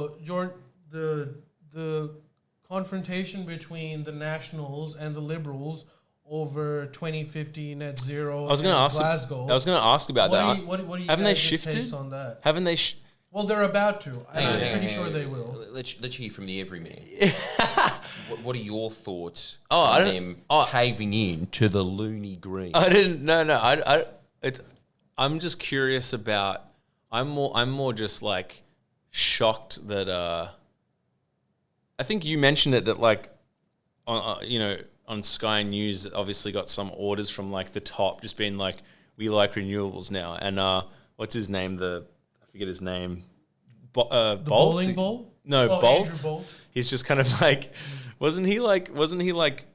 So, Jordan, the confrontation between the Nationals and the Liberals over 2050 net zero. I was going to ask. Glasgow. I was going to ask about that. What do you Haven't they guys' shifted takes on that? Haven't they? Well, they're about to. I'm pretty sure on. they will. Let's hear from the everyman. What are your thoughts I on don't- them caving in to the loony green? I didn't. No. I'm just curious about. I'm more just like shocked that. I think you mentioned it that like, on Sky News, obviously got some orders from like the top, just being like, we like renewables now, and what's his name? I forget his name. Bolt. Bowling ball? No, Oh, Bolt. Andrew Bolt. He's just kind of like, wasn't he like,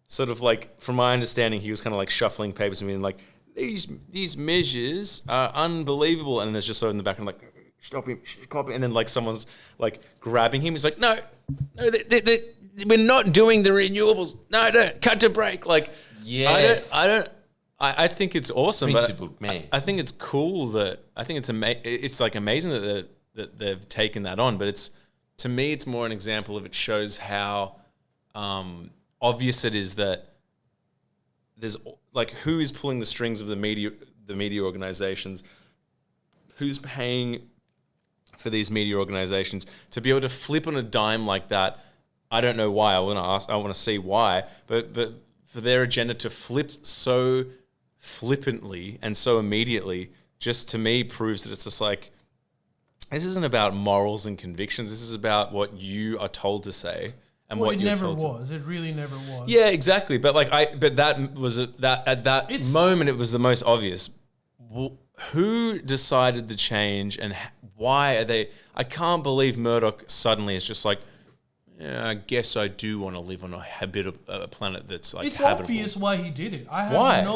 sort of like, from my understanding, he was kind of like shuffling papers and being like, these measures are unbelievable, and there's just so in the background like, stop him, and then like someone's like grabbing him. He's like, no, we're not doing the renewables. No, don't cut to break. Like, Yes. I think it's awesome. Principled but man. I think it's cool that it's like amazing that they've taken that on. But it's, to me, it's more an example of, it shows how obvious it is that there's like, who is pulling the strings of the media organizations, who's paying for these media organizations to be able to flip on a dime like that. I don't know why. I want to see why, but for their agenda to flip so flippantly and so immediately, just to me proves that it's just like, this isn't about morals and convictions. This is about what you are told to say and what you're told to. It never was. It really never was. Yeah, exactly. But like that was that at that moment, it was the most obvious. Who decided the change, and why are they? I can't believe Murdoch suddenly is just like, yeah, I guess I do want to live on a planet that's like habitable. It's obvious why he did it. I have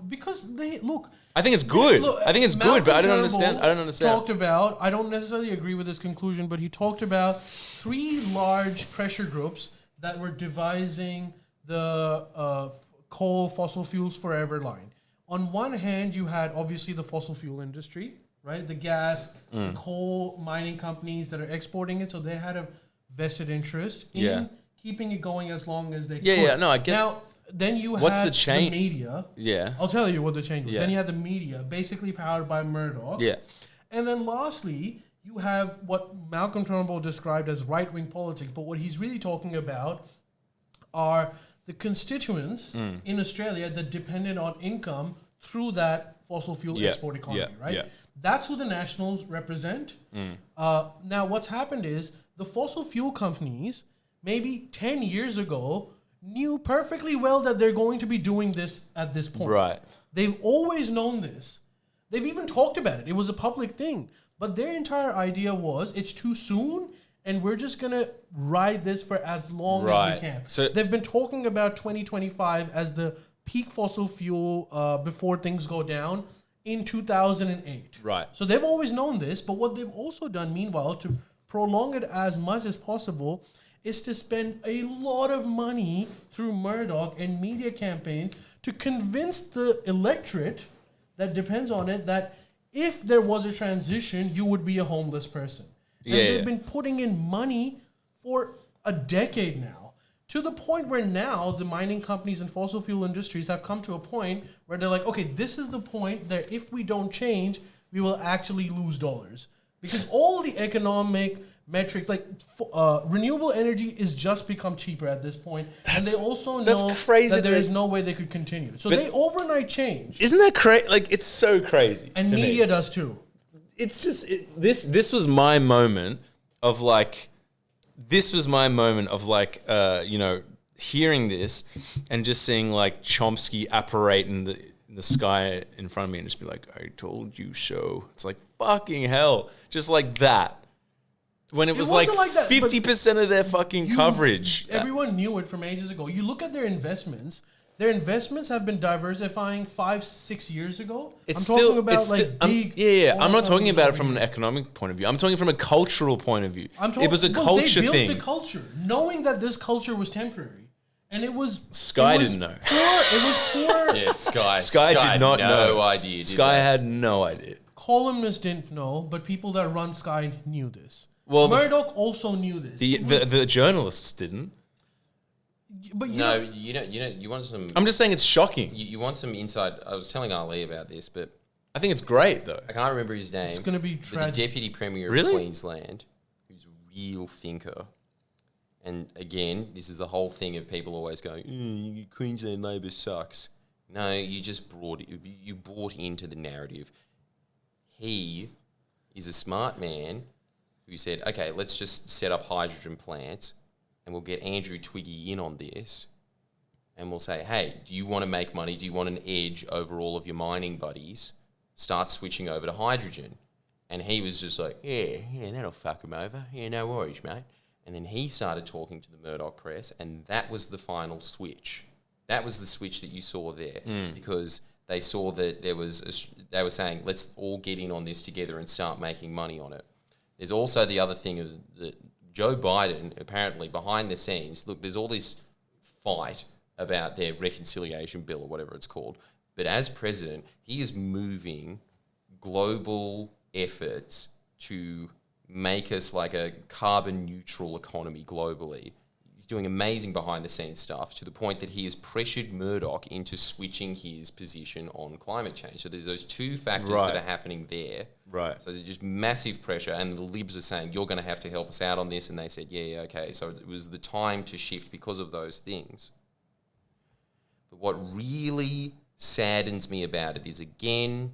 because they look. I think it's good. Look, I think it's good, but I don't understand. Talked about. I don't necessarily agree with his conclusion, but he talked about 3 large pressure groups that were devising the coal fossil fuels forever line. On one hand, you had obviously the fossil fuel industry, right? The gas, the coal mining companies that are exporting it, so they had a vested interest in keeping it going as long as they could. Yeah, no, I get. Now, then you What's had the change? media. Yeah. I'll tell you what the change was. Yeah. Then you had the media, basically powered by Murdoch. Yeah. And then lastly, you have what Malcolm Turnbull described as right-wing politics, but what he's really talking about are the constituents in Australia that depended on income through that fossil fuel export economy, right? Yeah. That's who the Nationals represent. Now, what's happened is the fossil fuel companies, maybe 10 years ago, knew perfectly well that they're going to be doing this at this point. Right. They've always known this. They've even talked about it. It was a public thing. But their entire idea was, it's too soon, and we're just going to ride this for as long as we can. So they've been talking about 2025 as the peak fossil fuel before things go down in 2008. Right. So they've always known this, but what they've also done, meanwhile, to prolong it as much as possible, is to spend a lot of money through Murdoch and media campaigns to convince the electorate that depends on it that if there was a transition, you would be a homeless person. And they've been putting in money for a decade now, to the point where now the mining companies and fossil fuel industries have come to a point where they're like, okay, this is the point that if we don't change, we will actually lose dollars. Because all the economic metrics, like renewable energy is just become cheaper at this point. And they also know that there is no way they could continue. So they overnight change. Isn't that crazy? Like, it's so crazy. And media does too. It's just, this was my moment of like, hearing this and just seeing like Chomsky apparate in the sky in front of me and just be like, I told you so. It's like, fucking hell. Just like that. When it was like 50% of their fucking coverage. Everyone knew it from ages ago. You look at their investments. Their investments have been diversifying 5-6 years ago. I'm talking about big. I'm not talking about it from an economic point of view. I'm talking from a cultural point of view. It was a culture thing. They built the culture, knowing that this culture was temporary, and it was. Sky didn't know. It was poor. Yeah, Sky. Sky did not know. No idea. Sky had no idea. Columnists didn't know, but people that run Sky knew this. Well, Murdoch also knew this. the journalists didn't. But No, you want some. I'm just saying it's shocking. You want some insight. I was telling Ali about this, but I think it's great though. I can't remember his name. It's going to be but the tragic. Deputy Premier Really? of Queensland, who's a real thinker. And again, this is the whole thing of people always going, Queensland Labor sucks. No, you just bought into the narrative. He is a smart man who said, okay, let's just set up hydrogen plants and we'll get Andrew Twiggy in on this. And we'll say, hey, do you want to make money? Do you want an edge over all of your mining buddies? Start switching over to hydrogen. And he was just like, yeah, that'll fuck him over. Yeah, no worries, mate. And then he started talking to the Murdoch press, and that was the final switch. That was the switch that you saw there, because they saw that they were saying, let's all get in on this together and start making money on it. There's also the other thing is that Joe Biden, apparently behind the scenes, look, there's all this fight about their reconciliation bill or whatever it's called. But as president, he is moving global efforts to make us like a carbon neutral economy globally. He's doing amazing behind the scenes stuff to the point that he has pressured Murdoch into switching his position on climate change. So there's those two factors that are happening there. Right. So there's just massive pressure, and the Libs are saying, you're going to have to help us out on this. And they said, yeah, okay. So it was the time to shift because of those things. But what really saddens me about it is, again,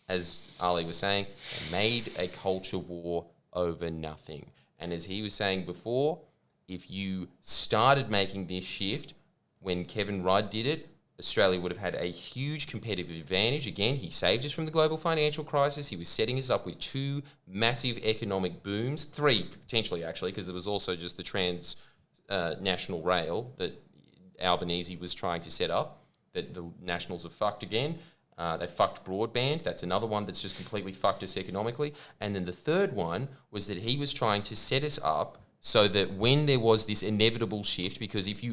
as Ali was saying, they made a culture war over nothing. And as he was saying before, if you started making this shift when Kevin Rudd did it, Australia would have had a huge competitive advantage. Again, he saved us from the global financial crisis. He was setting us up with two massive economic booms, three potentially actually, because there was also just the trans-national rail that Albanese was trying to set up, that the Nationals have fucked again. They fucked broadband. That's another one that's just completely fucked us economically. And then the third one was that he was trying to set us up so that when there was this inevitable shift, because if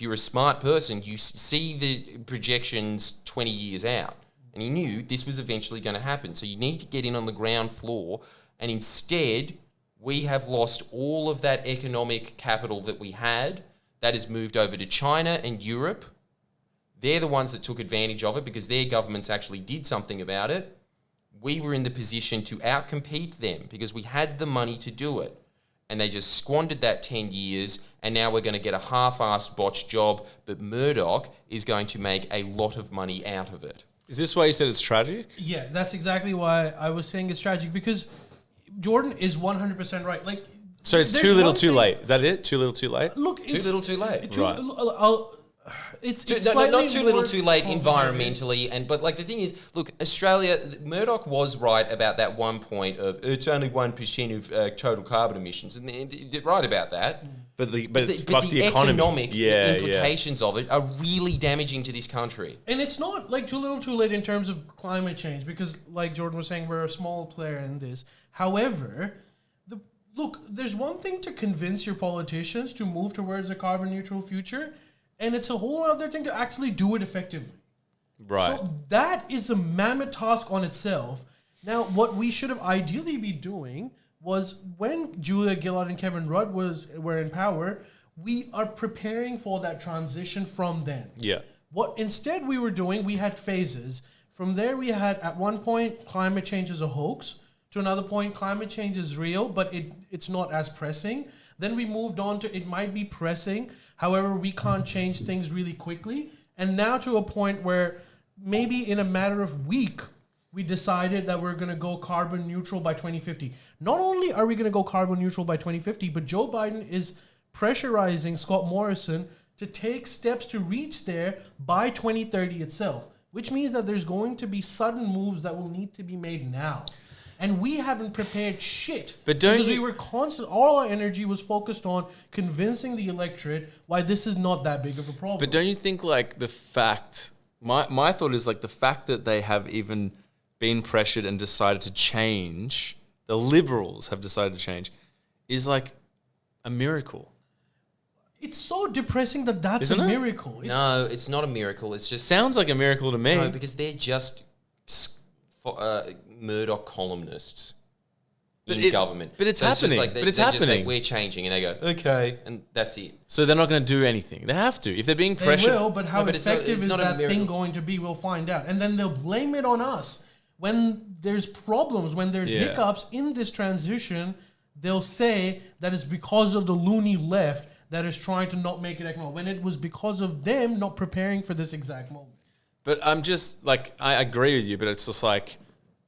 you're a smart person, you see the projections 20 years out. And he knew this was eventually going to happen. So you need to get in on the ground floor. And instead, we have lost all of that economic capital that we had. That has moved over to China and Europe. They're the ones that took advantage of it because their governments actually did something about it. We were in the position to outcompete them because we had the money to do it. And they just squandered that 10 years, and now we're going to get a half-assed botched job, but Murdoch is going to make a lot of money out of it. Is this why you said it's tragic? Yeah, that's exactly why I was saying it's tragic, because Jordan is 100% right. Like, so it's too little too late. Is that it? Too little too late? Look, Too little too late. Right. It's not too little too late complicated. environmentally, but like the thing is, look, Australia, Murdoch was right about that one point of it's only 1% of total carbon emissions, and they're right about that. But it's But fucked the the economy. economic implications of it are really damaging to this country. And it's not like too little too late in terms of climate change, because like Jordan was saying, we're a small player in this. However, look, there's one thing to convince your politicians to move towards a carbon neutral future, and it's a whole other thing to actually do it effectively. Right. So that is a mammoth task on itself. Now, what we should have ideally be doing was when Julia Gillard and Kevin Rudd were in power, we are preparing for that transition from then. Yeah. What instead we were doing, we had phases. From there, we had at one point climate change is a hoax. To another point, climate change is real, but it's not as pressing. Then we moved on to it might be pressing. However, we can't change things really quickly. And now to a point where maybe in a matter of week, we decided that we're going to go carbon neutral by 2050. Not only are we going to go carbon neutral by 2050, but Joe Biden is pressurizing Scott Morrison to take steps to reach there by 2030 itself, which means that there's going to be sudden moves that will need to be made now. And we haven't prepared shit. But don't because you- we were all our energy was focused on convincing the electorate why this is not that big of a problem. But don't you think like the fact, my thought is like the fact that they have even been pressured and decided to change, the Liberals have decided to change, is like a miracle. It's so depressing that that's Isn't a it? miracle. No, it's not a miracle. It's just Sounds like a miracle to me. no, because they're just Murdoch columnists in government. But it's so happening. Just like but it's they happening. Just say, we're changing, and they go, okay, and that's it. So they're not going to do anything. They have to. If they're being They pressured. will, but how No, but effective it's is not a that miracle. thing going to be? We'll find out. And then they'll blame it on us. When there's problems, when there's Yeah. hiccups in this transition, they'll say that it's because of the loony left that is trying to not make it economic, when it was because of them not preparing for this exact moment. But I'm just like, I agree with you, but it's just like,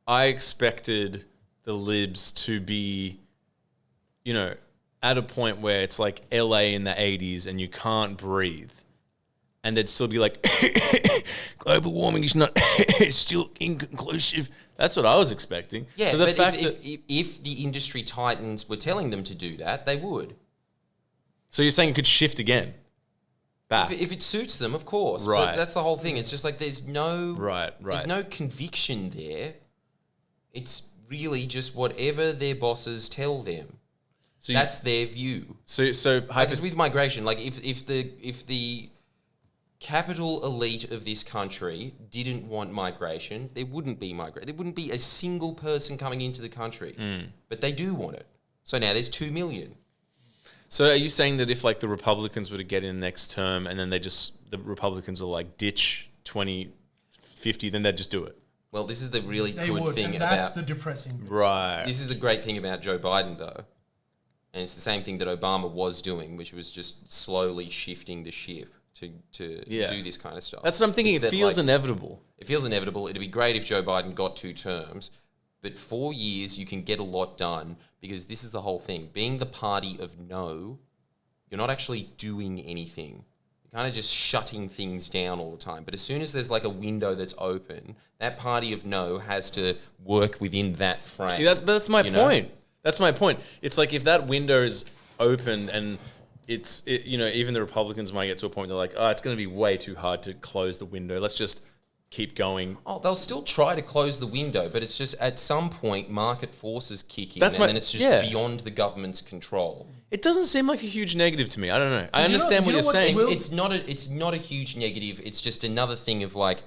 I expected the libs to be, you know, at a point where it's like LA in the 80s and you can't breathe. And they'd still be like, global warming is not still inconclusive. That's what I was expecting. Yeah, so the but fact if the industry titans were telling them to do that, they would. So you're saying it could shift again? Back. If it suits them, of course. Right. But that's the whole thing. It's just like there's no Right. There's no conviction there. It's really just whatever their bosses tell them. So That's their view. So Like it's with migration. Like if the capital elite of this country didn't want migration, there wouldn't be migration. There wouldn't be a single person coming into the country. But they do want it. So now there's 2 million. So are you saying that if like the Republicans were to get in next term and then the Republicans will like ditch 2050, then they'd just do it? Well, this is the really They good would, thing and that's about the depressing bit. Right. this is the great thing about Joe Biden, though. And it's the same thing that Obama was doing, which was just slowly shifting the ship to do this kind of stuff. That's what I'm thinking. It's It that, feels like, inevitable. It feels inevitable. It'd be great if Joe Biden got 2 terms, but 4 years you can get a lot done because this is the whole thing. Being the party of no, you're not actually doing anything. You're kind of just shutting things down all the time. But as soon as there's like a window that's open, that party of no has to work within that frame. Yeah, but that's my you know? point. That's my point. It's like if that window is open and you know, even the Republicans might get to a point they're like, oh, it's going to be way too hard to close the window. Let's just keep going. Oh, they'll still try to close the window, but it's just at some point market forces kick in, That's and then it's just beyond the government's control. It doesn't seem like a huge negative to me. I don't know. I you know- understand do what you you're know what saying. will- It's not a huge negative. It's just another thing of like,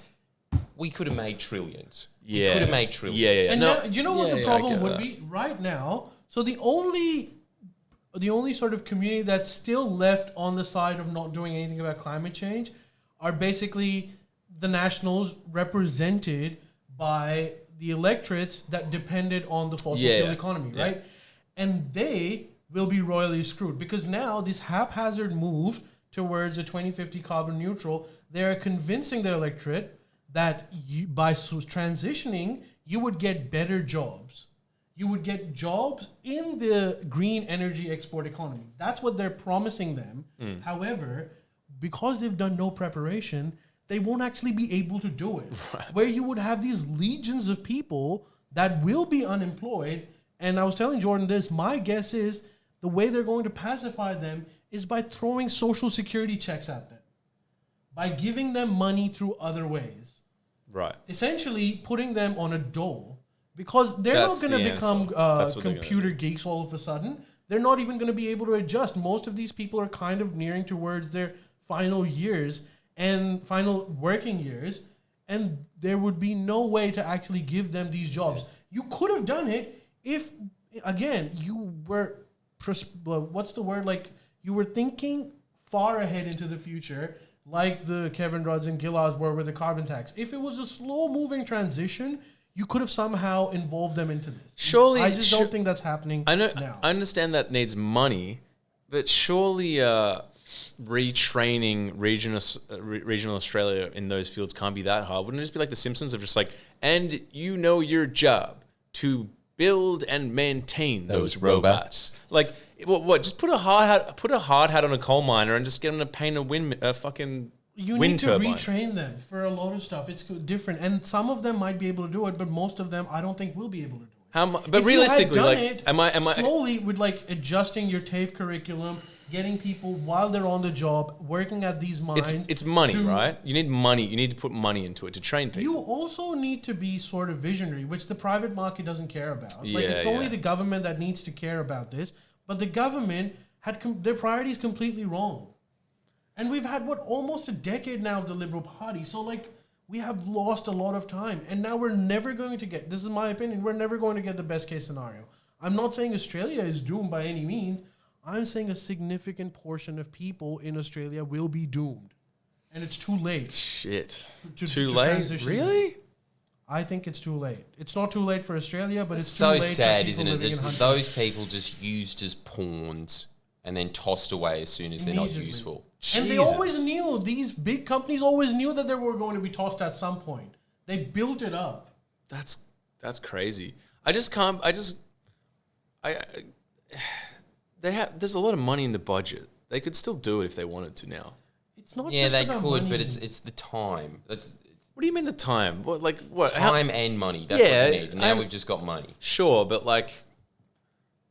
we could have made trillions. Yeah. We could have made trillions. Yeah. And No, now, do you know what the I problem get would that. be right now? So the only sort of community that's still left on the side of not doing anything about climate change are basically the nationals represented by the electorates that depended on the fossil fuel economy, Yeah. right? And they will be royally screwed because now this haphazard move towards a 2050 carbon neutral, they're convincing the electorate that by transitioning, you would get better jobs. You would get jobs in the green energy export economy. That's what they're promising them. However, because they've done no preparation, they won't actually be able to do it. Where you would have these legions of people that will be unemployed. And I was telling Jordan this, my guess is the way they're going to pacify them is by throwing social security checks at them, by giving them money through other ways. Right. Essentially putting them on a dole because they're That's not going the to become answer. That's what they're computer geeks all of a sudden. They're not even going to be able to adjust. Most of these people are kind of nearing towards their final years and final working years, and there would be no way to actually give them these jobs. You could have done it if, again, you were, what's the word? Like, you were thinking far ahead into the future, like the Kevin Rudds and Gillas were with the carbon tax. If it was a slow-moving transition, you could have somehow involved them into this. Surely, I just don't think that's happening now. I understand that needs money, but surely retraining regional Australia in those fields can't be that hard. Wouldn't it just be like The Simpsons of just like, and you know your job to build and maintain those robots. Like, what? Just put a hard hat on a coal miner and just get them to paint a fucking You wind need to turbine. retrain them for a lot of stuff. It's different, and some of them might be able to do it, but most of them I don't think will be able to do it. But If realistically, you had like, done it am I slowly with like adjusting your TAFE curriculum, getting people while they're on the job working at these mines? It's money, to- right? You need money. You need to put money into it to train people. You also need to be sort of visionary, which the private market doesn't care about. Like, Yeah, it's only yeah. the government that needs to care about this. But the government had their priorities completely wrong. And we've had, almost a decade now of the Liberal Party. So, like, we have lost a lot of time. And now we're never going to get, this is my opinion, we're never going to get the best case scenario. I'm not saying Australia is doomed by any means. I'm saying a significant portion of people in Australia will be doomed. And it's too late. Shit. To late? transition. Really? I think it's too late. It's not too late for Australia, but it's so too late sad, for isn't people it? living in There's Huntington. those people just used as pawns and then tossed away as soon as they're not Immediately. useful. And they Jesus. always knew, these big companies always knew that they were going to be tossed at some point. They built it up. That's crazy. There's a lot of money in the budget. They could still do it if they wanted to now. It's not Yeah, just they about could, money. but it's the time. That's What do you mean the time? What? How- time and money. That's Yeah, what we need. Now I'm- we've just got money. Sure, but like,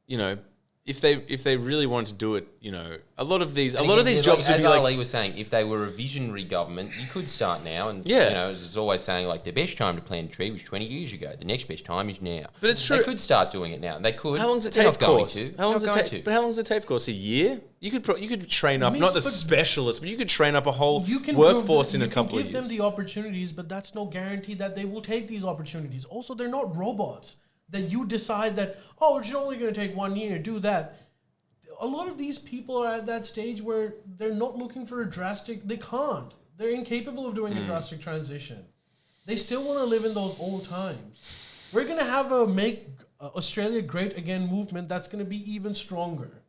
you know, if they really wanted to do it, you know, a lot of these jobs would as be like, Ali was saying, if they were a visionary government, you could start now. And Yeah. you know, it's always saying like the best time to plant a tree was 20 years ago. The next best time is now. But it's true. They could start doing it now. They could. how long does it They're take not going course? to. How long does They're it not take? going to. But how long does it take course? A year? You could train up, Miss, not the but- specialists, but you could train up a whole You can workforce prove- in a couple You of can give years. them the opportunities, but that's no guarantee that they will take these opportunities. Also, they're not robots that you decide that, oh, it's only going to take 1 year, do that. A lot of these people are at that stage where they're not looking for a drastic, they can't. They're incapable of doing a drastic transition. They still want to live in those old times. We're going to have a make Australia great again movement that's going to be even stronger.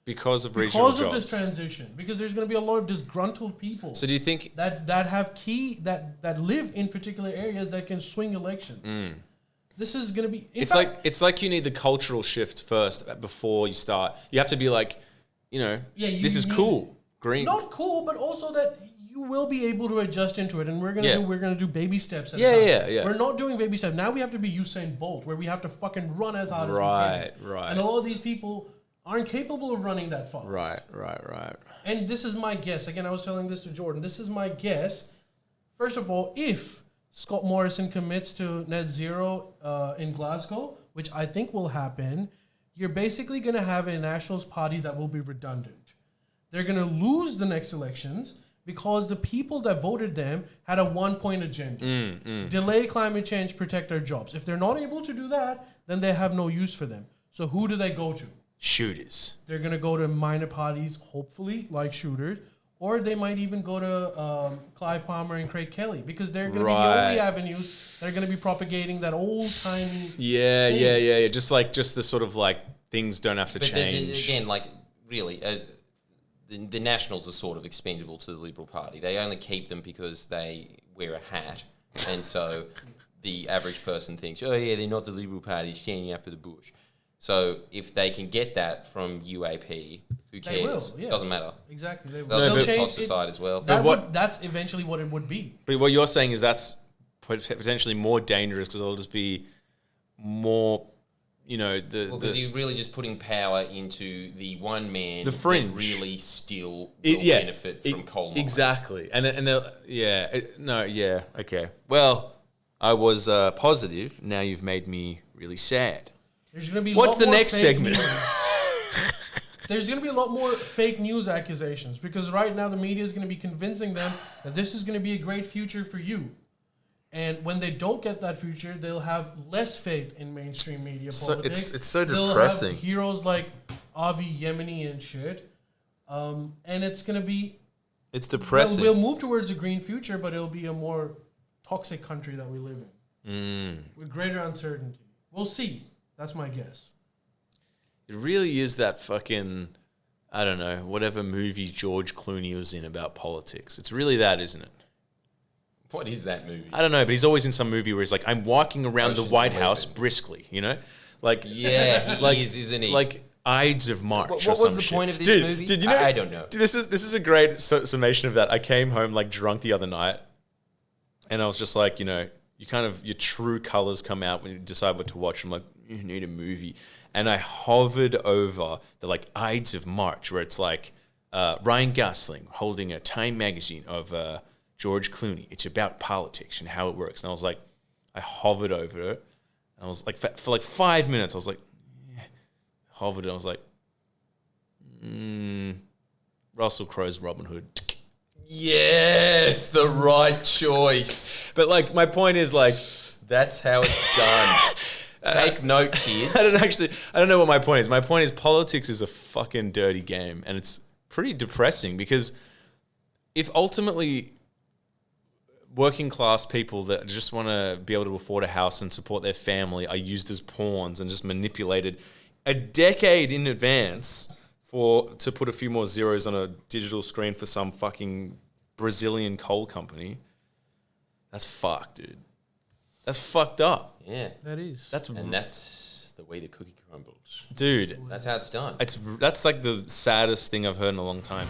because of regional Because of jobs. this transition. Because there's going to be a lot of disgruntled people. So do you think? that have that live in particular areas that can swing elections. This is going to be. It's like you need the cultural shift first before you start. You have to be like, you know, this is need- cool, green. not cool, but also that you will be able to adjust into it, and we're gonna do baby steps. At a Yeah, time. yeah. We're not doing baby steps now. We have to be Usain Bolt, where we have to fucking run as hard as we Right, can. right. And a lot of these people aren't capable of running that fast. Right. And this is my guess. Again, I was telling this to Jordan. This is my guess. First of all, if Scott Morrison commits to net zero in Glasgow, which I think will happen, you're basically going to have a Nationals party that will be redundant. They're going to lose the next elections because the people that voted them had a one-point agenda. Delay climate change, protect our jobs. If they're not able to do that, then they have no use for them. So who do they go to? Shooters. They're going to go to minor parties, hopefully, like shooters, or they might even go to Clive Palmer and Craig Kelly because they're going to be the Right. only avenues that are going to be propagating that old-timey... Yeah. Just the sort of like things don't have to But change. again, like really, the Nationals are sort of expendable to the Liberal Party. They only keep them because they wear a hat, and so the average person thinks, oh yeah, they're not the Liberal Party standing up for the bush. So if they can get that from UAP, who They will, cares? yeah. Doesn't matter. Exactly. They'll but- just toss aside as well. That's eventually what it would be. But what you're saying is that's potentially more dangerous because it'll just be more, you know, Because you're really just putting power into the one man The fringe. that really still will benefit from coal mines. Exactly. And they'll, okay. Well, I was positive. Now you've made me really sad. There's going to be a What's lot the more next fake segment? news. There's going to be a lot more fake news accusations because right now the media is going to be convincing them that this is going to be a great future for you. And when they don't get that future, they'll have less faith in mainstream media politics. It's so They'll depressing. have heroes like Avi Yemeni and shit. And it's going to be... It's depressing. We'll move towards a green future, but it'll be a more toxic country that we live in. With greater uncertainty. We'll see. That's my guess. It really is that fucking, I don't know, whatever movie George Clooney was in about politics. It's really that, isn't it? What is that movie? I don't know, but he's always in some movie where he's like, I'm walking around the Ocean's White 11. House briskly, you know? Like, Yeah, he is, isn't he? Like Ides of March. What or was some the shit. point of this Dude, movie? Dude, you know, I don't know. Dude, this is a great summation of that. I came home like drunk the other night, and I was just like, you know, your true colors come out when you decide what to watch. I'm like, you need a movie. And I hovered over the like Ides of March, where it's like Ryan Gosling holding a Time magazine of George Clooney. It's about politics and how it works. And I was like, I hovered over it. And I was like, for like 5 minutes, I was like, hovered. And I was like, Russell Crowe's Robin Hood. Yes, the right choice. But like, my point is like, That's how it's done. Take note, kids. I don't know what my point is. My point is politics is a fucking dirty game, and it's pretty depressing because if ultimately working class people that just want to be able to afford a house and support their family are used as pawns and just manipulated a decade in advance to put a few more zeros on a digital screen for some fucking Brazilian coal company, that's fucked, dude. That's fucked up. Yeah. That is. That's the way the cookie crumbles. Dude. That's how it's done. That's like the saddest thing I've heard in a long time.